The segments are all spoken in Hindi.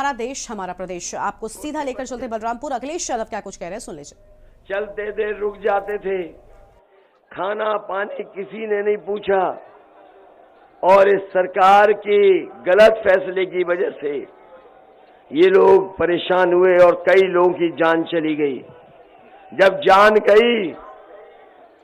हमारा देश हमारा प्रदेश। आपको सीधा लेकर चलते बलरामपुर। अखिलेश यादव क्या कुछ कह रहे हैं, सुन लीजिए। चलते थे, रुक जाते थे, खाना पानी किसी ने नहीं पूछा, और इस सरकार के गलत फैसले की वजह से ये लोग परेशान हुए और कई लोगों की जान चली गई। जब जान गई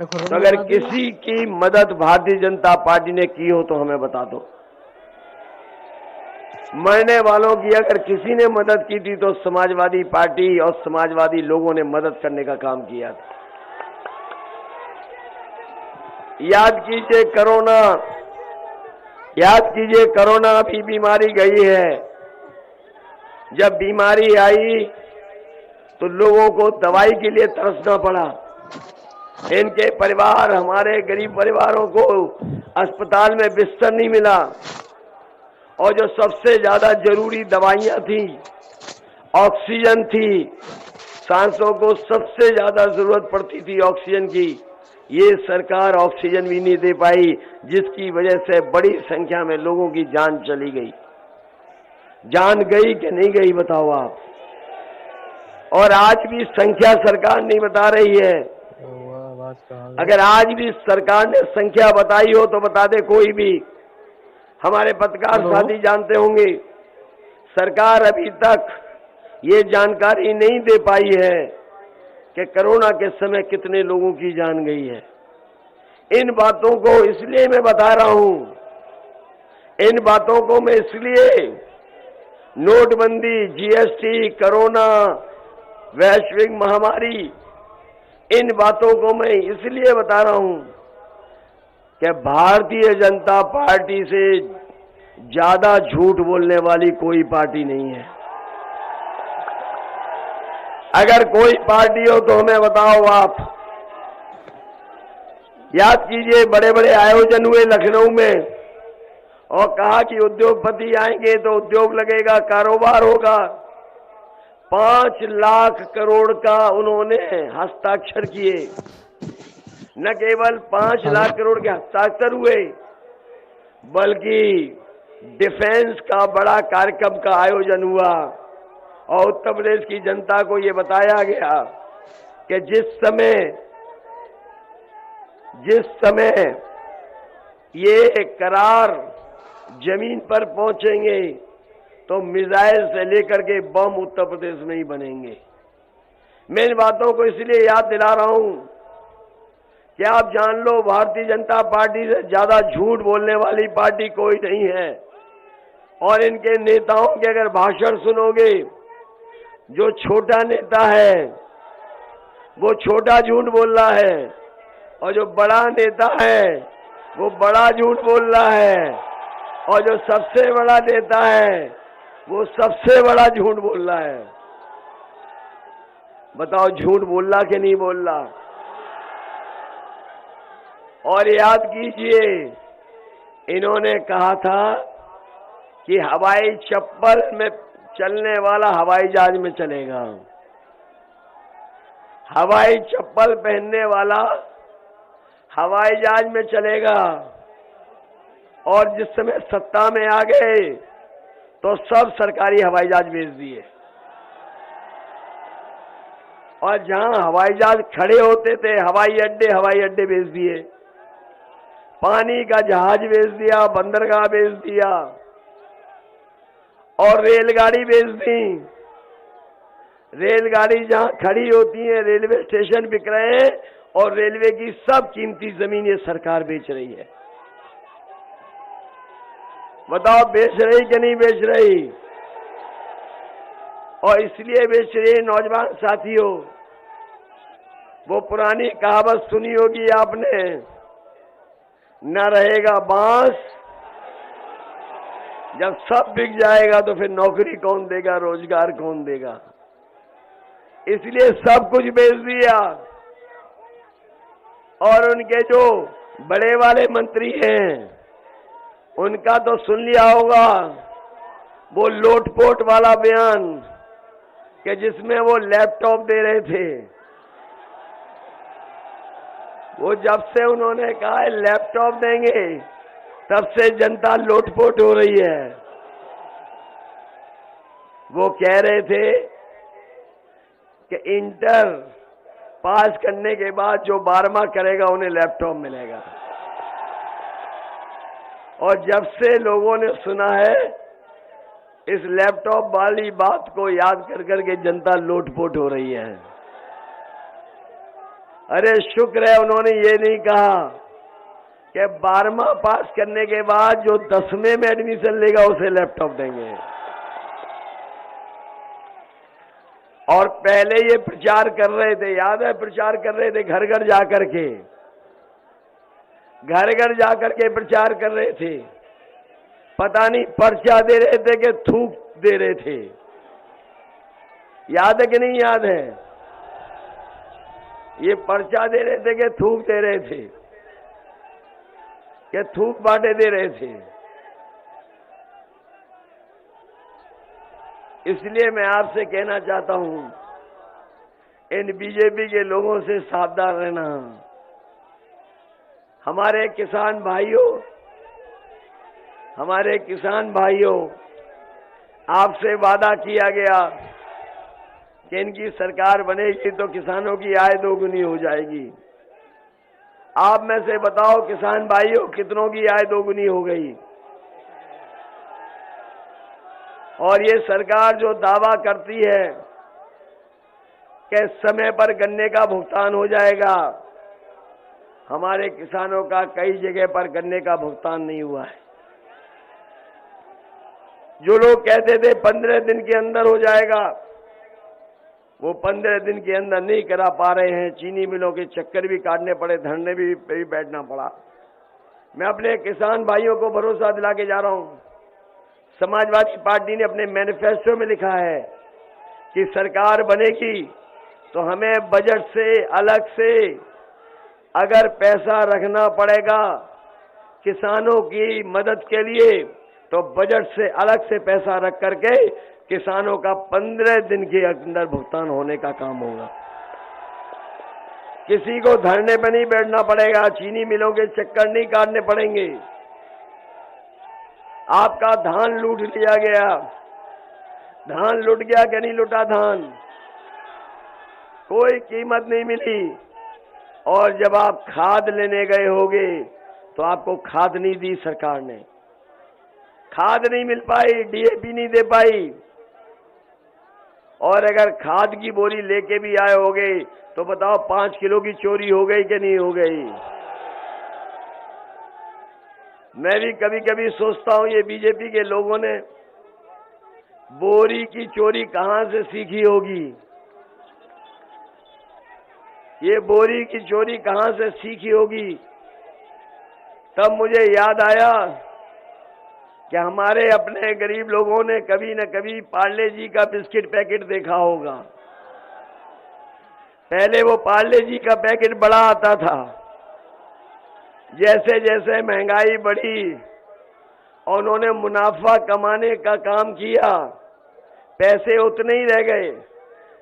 तो अगर किसी की मदद भारतीय जनता पार्टी ने की हो तो हमें बता दो। मरने वालों की अगर किसी ने मदद की थी तो समाजवादी पार्टी और समाजवादी लोगों ने मदद करने का काम किया था। याद कीजिए कोरोना अभी बीमारी गई है। जब बीमारी आई तो लोगों को दवाई के लिए तरसना पड़ा। इनके परिवार, हमारे गरीब परिवारों को अस्पताल में बिस्तर नहीं मिला, और जो सबसे ज्यादा जरूरी दवाइयां थी, ऑक्सीजन थी, सांसों को सबसे ज्यादा जरूरत पड़ती थी ऑक्सीजन की, ये सरकार ऑक्सीजन भी नहीं दे पाई, जिसकी वजह से बड़ी संख्या में लोगों की जान चली गई। जान गई कि नहीं गई बताओ आप। और आज भी संख्या सरकार नहीं बता रही है। अगर आज भी सरकार ने संख्या बताई हो तो बता दे कोई भी। हमारे पत्रकार साथी जानते होंगे, सरकार अभी तक ये जानकारी नहीं दे पाई है कि कोरोना के समय कितने लोगों की जान गई है। इन बातों को इसलिए मैं बता रहा हूं, इन बातों को मैं इसलिए, नोटबंदी, जीएसटी, कोरोना, वैश्विक महामारी, इन बातों को मैं इसलिए बता रहा हूं कि भारतीय जनता पार्टी से ज्यादा झूठ बोलने वाली कोई पार्टी नहीं है। अगर कोई पार्टी हो तो हमें बताओ आप। याद कीजिए, बड़े बड़े आयोजन हुए लखनऊ में और कहा कि उद्योगपति आएंगे तो उद्योग लगेगा, कारोबार होगा। 5 लाख करोड़ का उन्होंने हस्ताक्षर किए। न केवल 5 लाख करोड़ के हस्ताक्षर हुए, बल्कि डिफेंस का बड़ा कार्यक्रम का आयोजन हुआ, और उत्तर प्रदेश की जनता को ये बताया गया कि जिस समय ये करार जमीन पर पहुंचेंगे तो मिसाइल से लेकर के बम उत्तर प्रदेश में ही बनेंगे। मैं इन बातों को इसलिए याद दिला रहा हूं कि आप जान लो, भारतीय जनता पार्टी से ज्यादा झूठ बोलने वाली पार्टी कोई नहीं है। और इनके नेताओं के अगर भाषण सुनोगे, जो छोटा नेता है वो छोटा झूठ बोल रहा है, और जो बड़ा नेता है वो बड़ा झूठ बोल रहा है, और जो सबसे बड़ा नेता है वो सबसे बड़ा झूठ बोल रहा है। बताओ, झूठ बोल रहा कि नहीं बोल रहा। और याद कीजिए, इन्होंने कहा था कि हवाई चप्पल में चलने वाला हवाई जहाज में चलेगा, हवाई चप्पल पहनने वाला हवाई जहाज में चलेगा। और जिस समय सत्ता में आ गए तो सब सरकारी हवाई जहाज भेज दिए, और जहां हवाई जहाज खड़े होते थे हवाई अड्डे भेज दिए, पानी का जहाज भेज दिया, बंदरगाह भेज दिया, और रेलगाड़ी भेज दी। रेलगाड़ी जहां खड़ी होती है, रेलवे स्टेशन बिक रहे हैं, और रेलवे की सब कीमती जमीन ये सरकार बेच रही है। बताओ, बेच रही कि नहीं बेच रही। और इसलिए बेच रही, नौजवान साथियों, वो पुरानी कहावत सुनी होगी आपने, न रहेगा बांस, जब सब बिक जाएगा तो फिर नौकरी कौन देगा, रोजगार कौन देगा। इसलिए सब कुछ बेच दिया। और उनके जो बड़े वाले मंत्री हैं, उनका तो सुन लिया होगा वो लोटपोट वाला बयान, कि जिसमें वो लैपटॉप दे रहे थे। वो जब से उन्होंने कहा है लैपटॉप देंगे, तब से जनता लोटपोट हो रही है। वो कह रहे थे कि इंटर पास करने के बाद जो 12वां करेगा उन्हें लैपटॉप मिलेगा। और जब से लोगों ने सुना है, इस लैपटॉप वाली बात को याद कर करके जनता लोटपोट हो रही है। अरे शुक्र है उन्होंने ये नहीं कहा कि 12वां पास करने के बाद जो 10वें में एडमिशन लेगा उसे लैपटॉप देंगे। और पहले ये प्रचार कर रहे थे, याद है, प्रचार कर रहे थे घर घर जाकर के, घर घर जाकर के प्रचार कर रहे थे। पता नहीं पर्चा दे रहे थे कि थूक दे रहे थे। याद है कि नहीं याद है? ये पर्चा दे रहे थे कि थूक दे रहे थे, कि थूक बांटे दे रहे थे। इसलिए मैं आपसे कहना चाहता हूं, इन बीजेपी के लोगों से सावधान रहना। हमारे किसान भाइयों, आपसे वादा किया गया कि इनकी सरकार बनेगी तो किसानों की आय दोगुनी हो जाएगी। आप में से बताओ किसान भाइयों, कितनों की आय दोगुनी हो गई? और ये सरकार जो दावा करती है कि समय पर गन्ने का भुगतान हो जाएगा, हमारे किसानों का कई जगह पर गन्ने का भुगतान नहीं हुआ है। जो लोग कहते थे 15 दिन के अंदर हो जाएगा, वो 15 दिन के अंदर नहीं करा पा रहे हैं। चीनी मिलों के चक्कर भी काटने पड़े, धरने भी बैठना पड़ा। मैं अपने किसान भाइयों को भरोसा दिला के जा रहा हूं, समाजवादी पार्टी ने अपने मैनिफेस्टो में लिखा है कि सरकार बनेगी तो हमें बजट से अलग से अगर पैसा रखना पड़ेगा किसानों की मदद के लिए, तो बजट से अलग से पैसा रख करके किसानों का 15 दिन के अंदर भुगतान होने का काम होगा। किसी को धरने पर नहीं बैठना पड़ेगा, चीनी मिलों के चक्कर नहीं काटने पड़ेंगे। आपका धान लूट लिया गया, धान लुट गया कि नहीं लुटा धान? कोई कीमत नहीं मिली। और जब आप खाद लेने गए होगे तो आपको खाद नहीं दी सरकार ने, खाद नहीं मिल पाई, डीएपी नहीं दे पाई। और अगर खाद की बोरी लेके भी आए होगे तो बताओ 5 किलो की चोरी हो गई कि नहीं हो गई? मैं भी कभी कभी सोचता हूं, ये बीजेपी के लोगों ने बोरी की चोरी कहां से सीखी होगी? ये बोरी की चोरी कहां से सीखी होगी? तब मुझे याद आया कि हमारे अपने गरीब लोगों ने कभी न कभी पार्ले जी का बिस्किट पैकेट देखा होगा। पहले वो पार्ले जी का पैकेट बड़ा आता था, जैसे जैसे महंगाई बढ़ी और उन्होंने मुनाफा कमाने का काम किया, पैसे उतने ही रह गए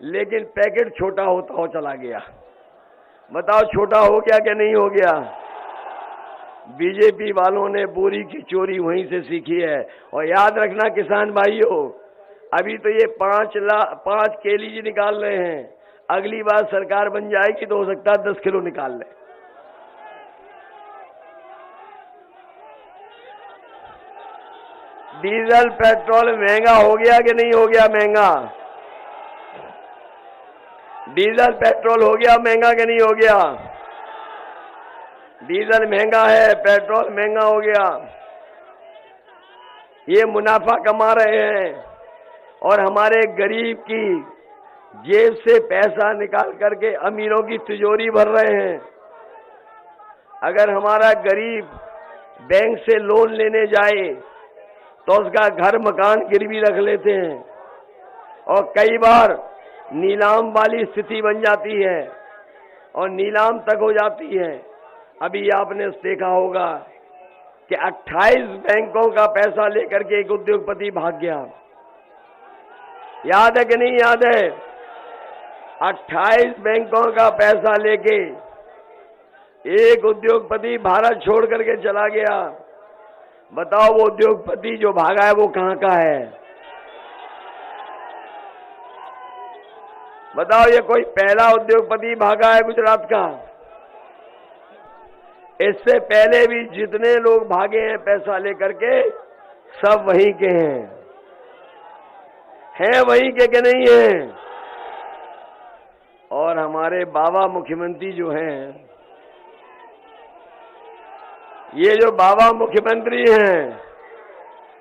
लेकिन पैकेट छोटा होता हो चला गया। बताओ छोटा हो गया कि नहीं हो गया? बीजेपी वालों ने बोरी की चोरी वहीं से सीखी है। और याद रखना किसान भाइयों, अभी तो ये 5 केजी निकाल रहे हैं, अगली बार सरकार बन जाएगी तो हो सकता है 10 किलो निकाल ले। डीजल पेट्रोल महंगा हो गया कि नहीं हो गया महंगा? डीजल पेट्रोल हो गया महंगा कि नहीं हो गया? डीजल महंगा है, पेट्रोल महंगा हो गया। ये मुनाफा कमा रहे हैं और हमारे गरीब की जेब से पैसा निकाल करके अमीरों की तिजोरी भर रहे हैं। अगर हमारा गरीब बैंक से लोन लेने जाए तो उसका घर मकान गिरवी रख लेते हैं और कई बार नीलाम वाली स्थिति बन जाती है और नीलाम तक हो जाती है। अभी आपने देखा होगा कि 28 बैंकों का पैसा लेकर के एक उद्योगपति भाग गया। याद है कि नहीं याद है? 28 बैंकों का पैसा लेके एक उद्योगपति भारत छोड़ करके चला गया। बताओ वो उद्योगपति जो भागा है वो कहां का है? बताओ, ये कोई पहला उद्योगपति भागा है गुजरात का? इससे पहले भी जितने लोग भागे हैं पैसा लेकर के, सब वहीं के हैं वहीं के नहीं हैं। और हमारे बाबा मुख्यमंत्री जो हैं, ये जो बाबा मुख्यमंत्री हैं,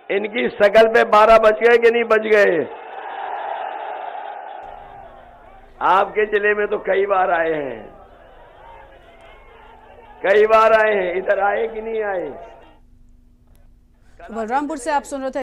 इनकी शकल पे 12 बज गए कि नहीं बज गए? आपके जिले में तो कई बार आए हैं, कई बार आए हैं। इधर आए कि नहीं आए? बलरामपुर से आप सुन रहे थे।